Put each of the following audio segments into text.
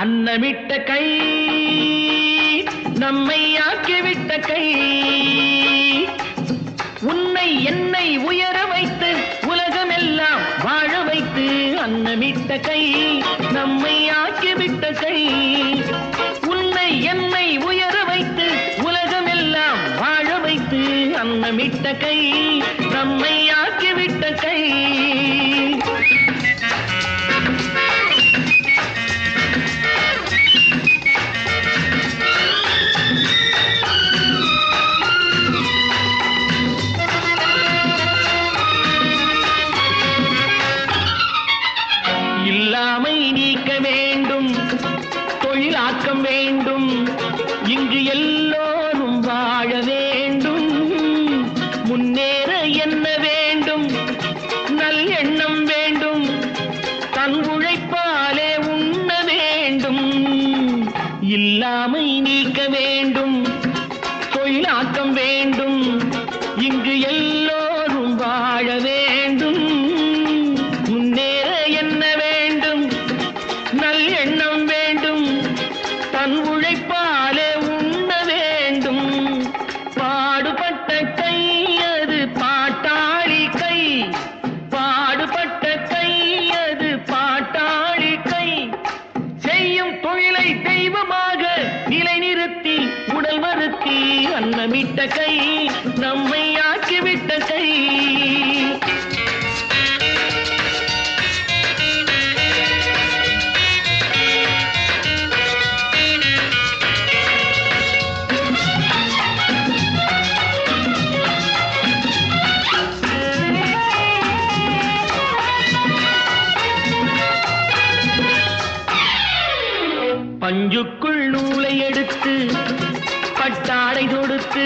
அன்னமிட்ட கை நம்மை ஆக்கிவிட்ட கை உன்னை என்னை உயர வைத்து உலகமெல்லாம் வாழ வைத்து அன்னமிட்ட கை நம்மை ஆக்கிவிட்ட கை உன்னை என்னை உயர வைத்து உலகமெல்லாம் வாழ வைத்து அன்னமிட்ட கை நம்மை ஆக்கிவிட்ட கை இல்லாமை நீக்க வேண்டும் தொழிலாக்கம் வேண்டும் இங்கு எல்லோரும் வாழ வேண்டும் முன்னேற என்ன வேண்டும் நல்லெண்ணம் வேண்டும் தன் உழைப்பாலே உண்ண வேண்டும் இல்லாமை நீக்க வேண்டும் தொழிலாக்கம் வேண்டும் இங்கு எல்லோரும் வாழ வேண்டும் முன்னேற என்ன வேண்டும் நல்லெண்ணம் வேண்டும் தன் உழைப்பாலே உண்ண வேண்டும் பாடுபட்ட கை அது பாட்டாளி கை பாடுபட்ட கை அது பாட்டாளி கை செய்யும் தொழிலை தெய்வமாக நிலைநிறுத்தி உடல் வருத்தி அன்னமிட்ட கை நம்மை ஆக்கிவிட்ட கை பஞ்சுக்குள் நூலை எடுத்து பட்டாடை தொடுத்து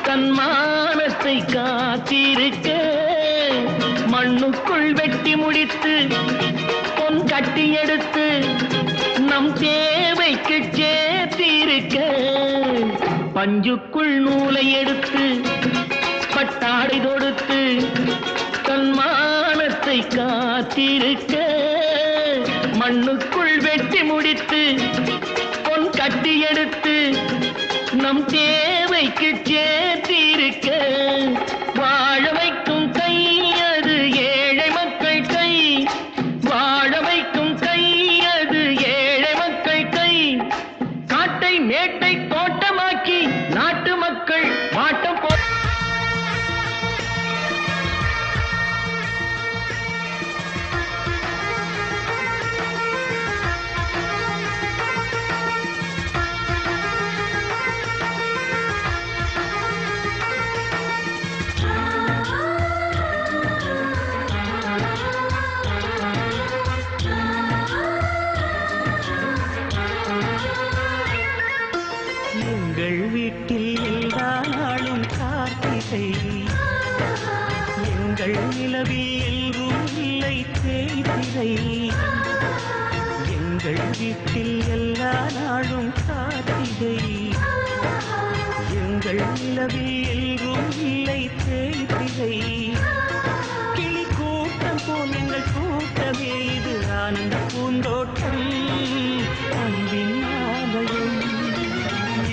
தன் மானத்தை காத்திருக்க மண்ணுக்குள் வெட்டி முடித்து பொன் கட்டி எடுத்து நம் தேவைக்கு சேர்த்திருக்க பஞ்சுக்குள் நூலை எடுத்து பட்டாடை தொடுத்து தன் மானத்தை காத்திருக்க மண்ணுக்குள் வெட்டி முடித்து பொன் கட்டி எடுத்து நம் தேவைக்கு சேர்த்திருக்க வாழ வைக்கும் கை அது ஏழை மக்கள் கை வாழ வைக்கும் கை அது ஏழை மக்கள் கை காட்டை மேட்டை தோட்டமாக்கி நாட்டு மக்கள் வாட்டம் போ எங்கள் வீட்டில் எல்லா நாளும் கார்த்திகை எங்கள் நிலவில் எல்லோரும் இல்லை தேய்திரை எங்கள் வீட்டில் எல்லா நாளும் கார்த்திகை எங்கள் நிலவில் எல்லோரும் இல்லை தேய்திரை கிளி கூட்டம் போல் எங்கள் கூட்டமே இது ஆனந்த பூந்தோட்டம் அன்பின் ஆலயம்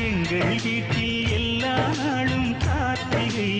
எங்கள் வீட்டில் எல்லா நாளும் கார்த்திகை